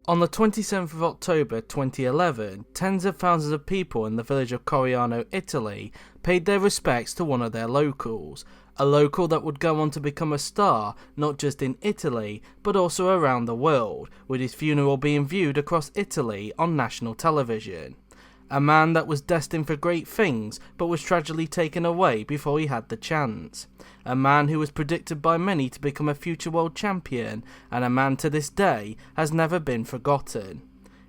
On the 27th of October 2011, tens of thousands of people in the village of Coriano, Italy, paid their respects to one of their locals, a local that would go on to become a star not just in Italy, but also around the world, with his funeral being viewed across Italy on national television. A man that was destined for great things, but was tragically taken away before he had the chance. A man who was predicted by many to become a future world champion, and a man to this day has never been forgotten.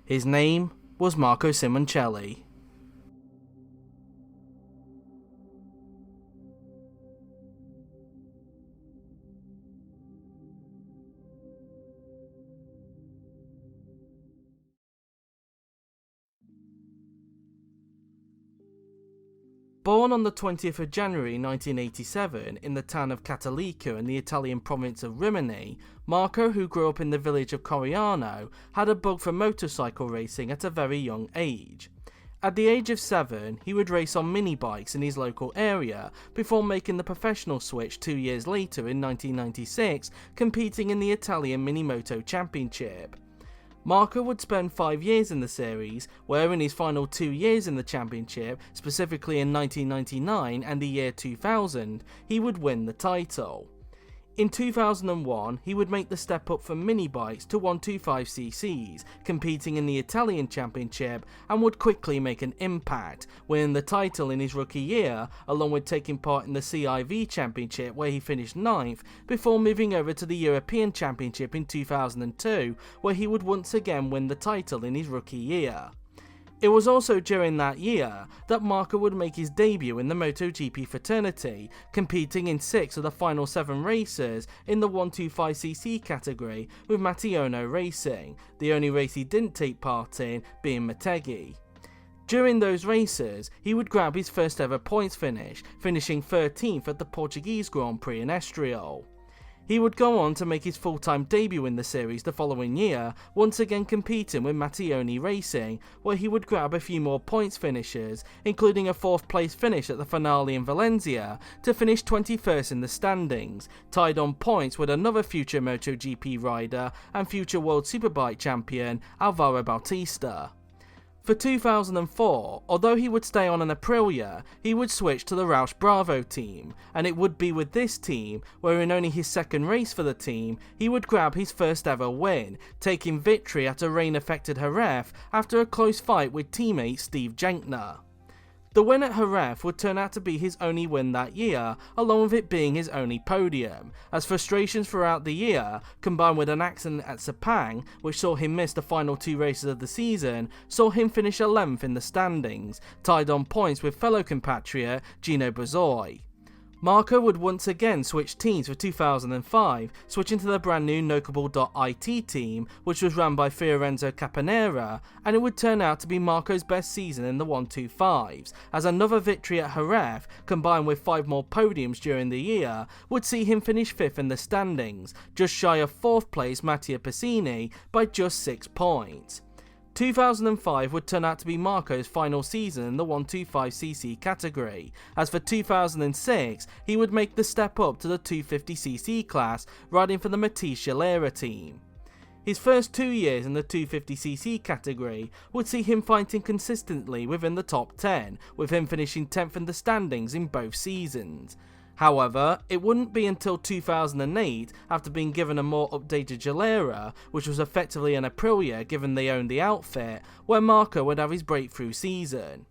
His name was Marco Simoncelli. Born on the 20th of January 1987 in the town of Catalica in the Italian province of Rimini, Marco, who grew up in the village of Coriano, had a bug for motorcycle racing at a very young age. At the age of 7, he would race on mini bikes in his local area before making the professional switch 2 years later in 1996, competing in the Italian Minimoto Championship. Marco would spend 5 years in the series, where in his final 2 years in the championship, specifically in 1999 and the year 2000, he would win the title. In 2001, he would make the step up from mini bikes to 125cc's, competing in the Italian Championship, and would quickly make an impact, winning the title in his rookie year, along with taking part in the CIV Championship where he finished 9th, before moving over to the European Championship in 2002, where he would once again win the title in his rookie year. It was also during that year that Marco would make his debut in the MotoGP fraternity, competing in 6 of the final 7 races in the 125cc category with Mattiono Racing, the only race he didn't take part in being Motegi. During those races, he would grab his first ever points finish, finishing 13th at the Portuguese Grand Prix in Estoril. He would go on to make his full-time debut in the series the following year, once again competing with Mattiono Racing, where he would grab a few more points finishes, including a 4th place finish at the finale in Valencia, to finish 21st in the standings, tied on points with another future MotoGP rider and future World Superbike champion Alvaro Bautista. For 2004, although he would stay on an Aprilia, he would switch to the Roush Bravo team, and it would be with this team, where in only his second race for the team, he would grab his first ever win, taking victory at a rain-affected Jerez after a close fight with teammate Steve Jenkner. The win at Jerez would turn out to be his only win that year, along with it being his only podium, as frustrations throughout the year, combined with an accident at Sepang, which saw him miss the final 2 races of the season, saw him finish 11th in the standings, tied on points with fellow compatriot Gino Bozzoi. Marco would once again switch teams for 2005, switching to the brand new Nocable.it team, which was run by Fiorenzo Caponera, and it would turn out to be Marco's best season in the 125s, as another victory at Jerez, combined with 5 more podiums during the year, would see him finish 5th in the standings, just shy of 4th place Mattia Pessini by just 6 points. 2005 would turn out to be Marco's final season in the 125cc category, as for 2006 he would make the step up to the 250cc class, riding for the Matisse Scalera team. His first 2 years in the 250cc category would see him fighting consistently within the top 10, with him finishing 10th in the standings in both seasons. However, it wouldn't be until 2008, after being given a more updated Scalera, which was effectively an Aprilia given they owned the outfit, where Marco would have his breakthrough season.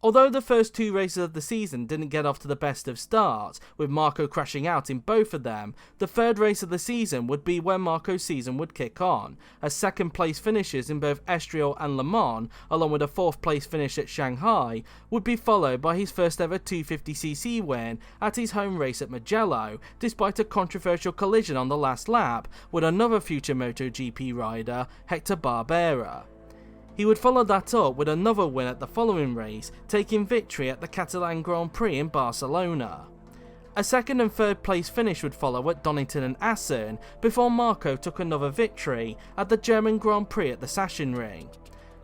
Although the first 2 races of the season didn't get off to the best of starts, with Marco crashing out in both of them, the 3rd race of the season would be where Marco's season would kick on, as 2nd place finishes in both Estoril and Le Mans, along with a 4th place finish at Shanghai, would be followed by his first ever 250cc win at his home race at Mugello, despite a controversial collision on the last lap with another future MotoGP rider, Hector Barbera. He would follow that up with another win at the following race, taking victory at the Catalan Grand Prix in Barcelona. A 2nd and 3rd place finish would follow at Donington and Assen, before Marco took another victory at the German Grand Prix at the Sachsenring.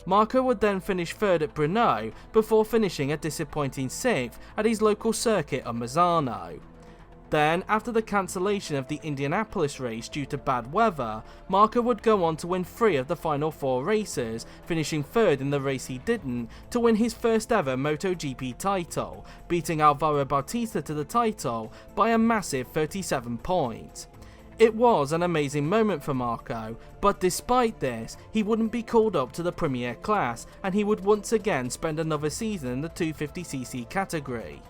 Marco would then finish 3rd at Brno, before finishing a disappointing 6th at his local circuit of Misano. Then, after the cancellation of the Indianapolis race due to bad weather, Marco would go on to win 3 of the final 4 races, finishing 3rd in the race he didn't, to win his first ever MotoGP title, beating Alvaro Bautista to the title by a massive 37 points. It was an amazing moment for Marco, but despite this, he wouldn't be called up to the Premier class, and he would once again spend another season in the 250cc category.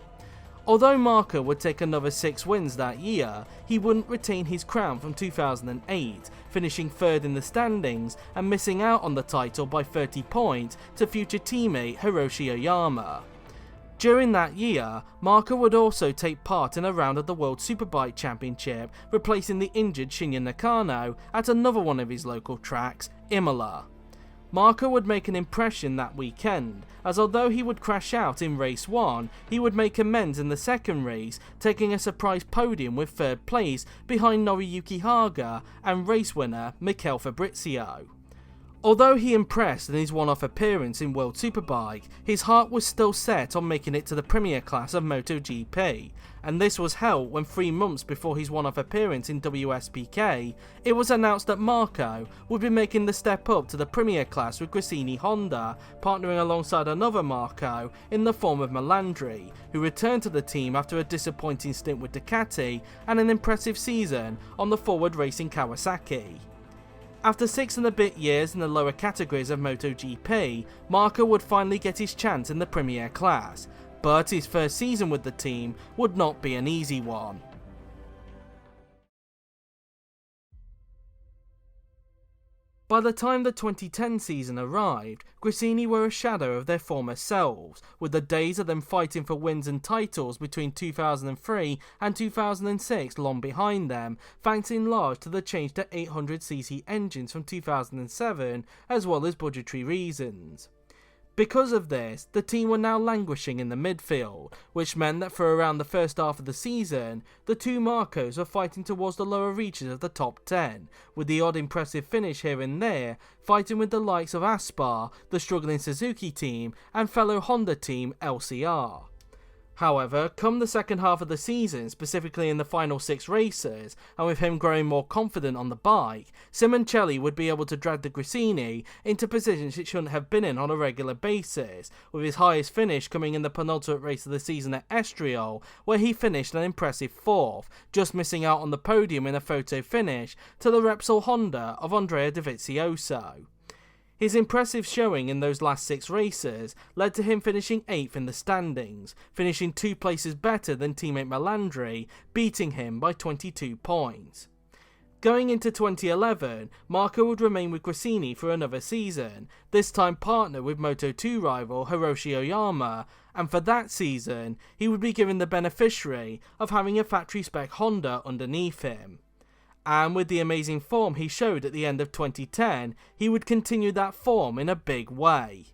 Although Marco would take another 6 wins that year, he wouldn't retain his crown from 2008, finishing 3rd in the standings and missing out on the title by 30 points to future teammate Hiroshi Oyama. During that year, Marco would also take part in a round of the World Superbike Championship, replacing the injured Shinya Nakano at another one of his local tracks, Imola. Marco would make an impression that weekend, as although he would crash out in race 1, he would make amends in the second race, taking a surprise podium with 3rd place behind Noriyuki Haga and race winner Mikel Fabrizio. Although he impressed in his one-off appearance in World Superbike, his heart was still set on making it to the Premier class of MotoGP, and this was held when 3 months before his one-off appearance in WSPK, it was announced that Marco would be making the step up to the Premier class with Gresini Honda, partnering alongside another Marco in the form of Melandri, who returned to the team after a disappointing stint with Ducati and an impressive season on the forward racing Kawasaki. After 6 and a bit years in the lower categories of MotoGP, Marco would finally get his chance in the Premier class, but his first season with the team would not be an easy one. By the time the 2010 season arrived, Gresini were a shadow of their former selves, with the days of them fighting for wins and titles between 2003 and 2006 long behind them, thanks in large to the change to 800cc engines from 2007, as well as budgetary reasons. Because of this, the team were now languishing in the midfield, which meant that for around the first half of the season, the 2 Marcos were fighting towards the lower reaches of the top 10, with the odd impressive finish here and there, fighting with the likes of Aspar, the struggling Suzuki team, and fellow Honda team LCR. However, come the second half of the season, specifically in the final 6 races, and with him growing more confident on the bike, Simoncelli would be able to drag the Gresini into positions it shouldn't have been in on a regular basis, with his highest finish coming in the penultimate race of the season at Estoril, where he finished an impressive 4th, just missing out on the podium in a photo finish to the Repsol Honda of Andrea Dovizioso. His impressive showing in those last 6 races led to him finishing 8th in the standings, finishing 2 places better than teammate Melandri, beating him by 22 points. Going into 2011, Marco would remain with Gresini for another season, this time partnered with Moto2 rival Hiroshi Oyama, and for that season, he would be given the beneficiary of having a factory spec Honda underneath him. And with the amazing form he showed at the end of 2010, he would continue that form in a big way.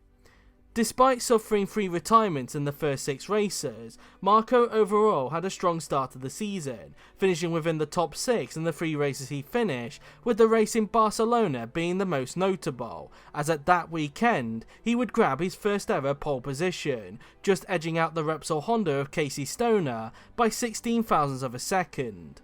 Despite suffering 3 retirements in the first 6 races, Marco overall had a strong start to the season, finishing within the top 6 in the 3 races he finished, with the race in Barcelona being the most notable, as at that weekend he would grab his first ever pole position, just edging out the Repsol Honda of Casey Stoner by 16 thousandths of a second.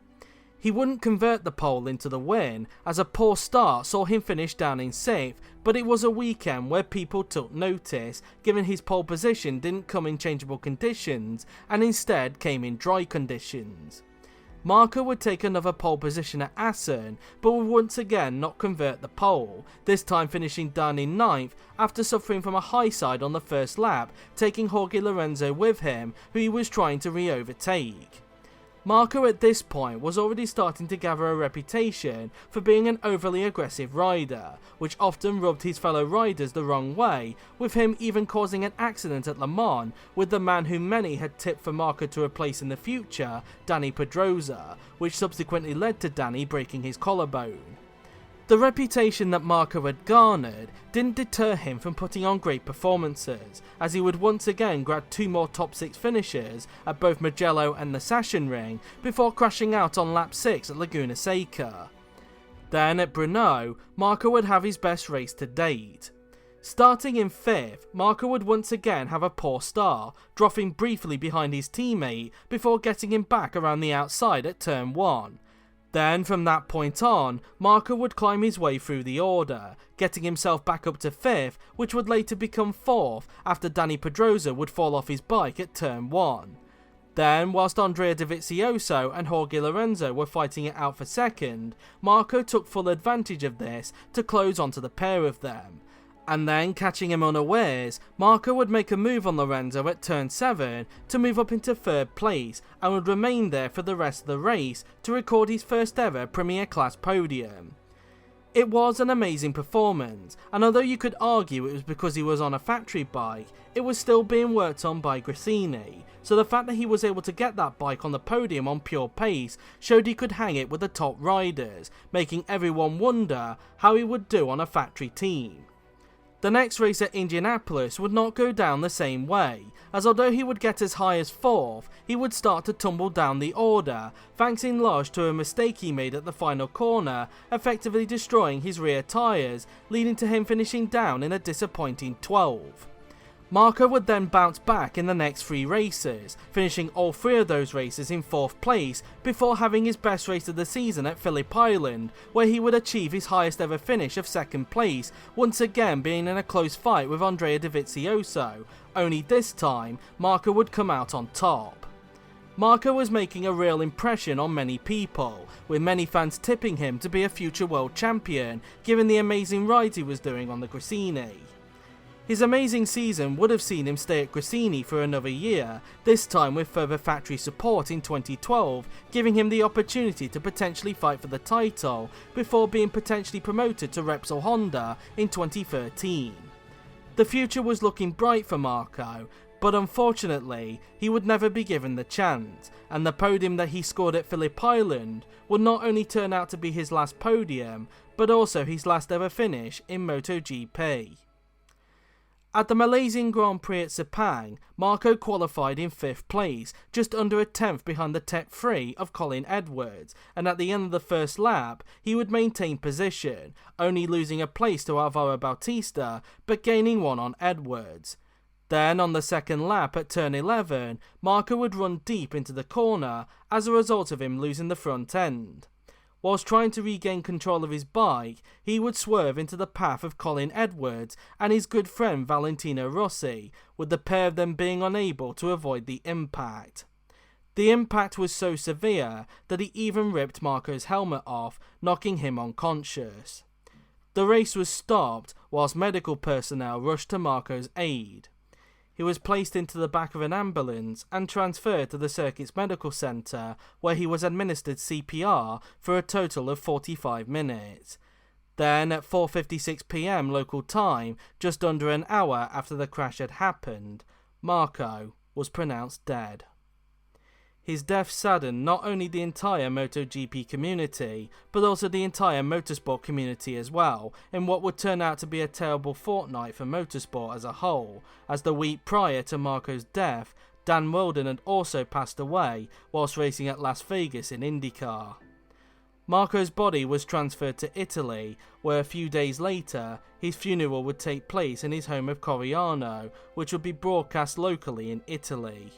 He wouldn't convert the pole into the win, as a poor start saw him finish down in 6th, but it was a weekend where people took notice, given his pole position didn't come in changeable conditions, and instead came in dry conditions. Marco would take another pole position at Assen, but would once again not convert the pole, this time finishing down in 9th after suffering from a high side on the first lap, taking Jorge Lorenzo with him, who he was trying to re-overtake. Marco at this point was already starting to gather a reputation for being an overly aggressive rider, which often rubbed his fellow riders the wrong way, with him even causing an accident at Le Mans with the man whom many had tipped for Marco to replace in the future, Dani Pedrosa, which subsequently led to Dani breaking his collarbone. The reputation that Marco had garnered didn't deter him from putting on great performances, as he would once again grab 2 more top 6 finishes at both Mugello and the Sachsenring before crashing out on lap 6 at Laguna Seca. Then at Brno, Marco would have his best race to date. Starting in 5th, Marco would once again have a poor start, dropping briefly behind his teammate before getting him back around the outside at turn 1. Then from that point on, Marco would climb his way through the order, getting himself back up to 5th, which would later become 4th after Dani Pedrosa would fall off his bike at turn 1. Then, whilst Andrea Dovizioso and Jorge Lorenzo were fighting it out for 2nd, Marco took full advantage of this to close onto the pair of them. And then, catching him unawares, Marco would make a move on Lorenzo at turn 7 to move up into 3rd place and would remain there for the rest of the race to record his first ever Premier Class podium. It was an amazing performance, and although you could argue it was because he was on a factory bike, it was still being worked on by Gresini, so the fact that he was able to get that bike on the podium on pure pace showed he could hang it with the top riders, making everyone wonder how he would do on a factory team. The next race at Indianapolis would not go down the same way, as although he would get as high as 4th, he would start to tumble down the order, thanks in large to a mistake he made at the final corner, effectively destroying his rear tyres, leading to him finishing down in a disappointing 12th. Marco would then bounce back in the next 3 races, finishing all 3 of those races in 4th place before having his best race of the season at Phillip Island, where he would achieve his highest ever finish of 2nd place, once again being in a close fight with Andrea Dovizioso, only this time Marco would come out on top. Marco was making a real impression on many people, with many fans tipping him to be a future world champion given the amazing rides he was doing on the Gresini. His amazing season would have seen him stay at Gresini for another year, this time with further factory support in 2012, giving him the opportunity to potentially fight for the title, before being potentially promoted to Repsol Honda in 2013. The future was looking bright for Marco, but unfortunately, he would never be given the chance, and the podium that he scored at Phillip Island would not only turn out to be his last podium, but also his last ever finish in MotoGP. At the Malaysian Grand Prix at Sepang, Marco qualified in 5th place, just under a 10th behind the Tech 3 of Colin Edwards, and at the end of the first lap, he would maintain position, only losing a place to Alvaro Bautista, but gaining one on Edwards. Then, on the second lap at turn 11, Marco would run deep into the corner as a result of him losing the front end. Whilst trying to regain control of his bike, he would swerve into the path of Colin Edwards and his good friend Valentino Rossi, with the pair of them being unable to avoid the impact. The impact was so severe that he even ripped Marco's helmet off, knocking him unconscious. The race was stopped whilst medical personnel rushed to Marco's aid. He was placed into the back of an ambulance and transferred to the circuit's medical centre, where he was administered CPR for a total of 45 minutes. Then, at 4:56 PM local time, just under an hour after the crash had happened, Marco was pronounced dead. His death saddened not only the entire MotoGP community, but also the entire motorsport community as well, in what would turn out to be a terrible fortnight for motorsport as a whole, as the week prior to Marco's death, Dan Wheldon had also passed away whilst racing at Las Vegas in IndyCar. Marco's body was transferred to Italy, where a few days later, his funeral would take place in his home of Coriano, which would be broadcast locally in Italy.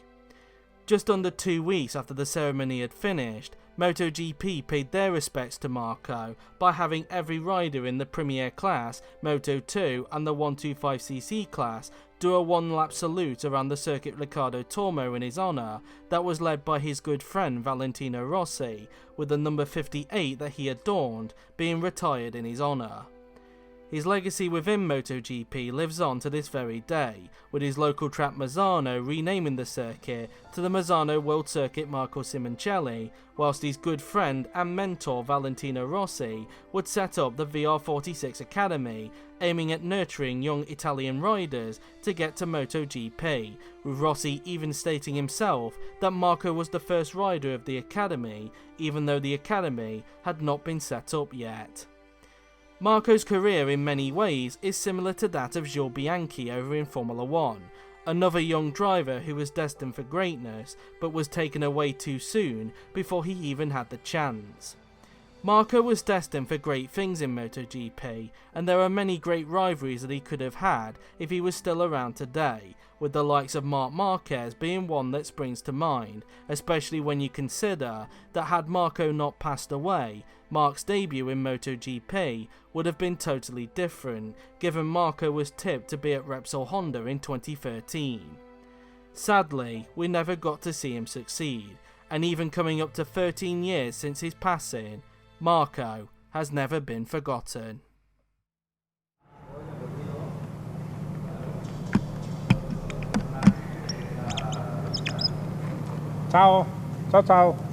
Just under 2 weeks after the ceremony had finished, MotoGP paid their respects to Marco by having every rider in the Premier class, Moto2 and the 125cc class do a one-lap salute around the circuit Riccardo Tormo in his honour that was led by his good friend Valentino Rossi, with the number 58 that he adorned being retired in his honour. His legacy within MotoGP lives on to this very day, with his local track Mazzano renaming the circuit to the Mazzano World Circuit Marco Simoncelli, whilst his good friend and mentor Valentino Rossi would set up the VR46 Academy, aiming at nurturing young Italian riders to get to MotoGP, with Rossi even stating himself that Marco was the first rider of the Academy, even though the Academy had not been set up yet. Marco's career in many ways is similar to that of Jules Bianchi over in Formula 1, another young driver who was destined for greatness but was taken away too soon before he even had the chance. Marco was destined for great things in MotoGP, and there are many great rivalries that he could have had if he was still around today, with the likes of Marc Marquez being one that springs to mind, especially when you consider that had Marco not passed away, Marc's debut in MotoGP would have been totally different, given Marco was tipped to be at Repsol Honda in 2013. Sadly, we never got to see him succeed, and even coming up to 13 years since his passing, Marco has never been forgotten. Ciao, ciao ciao.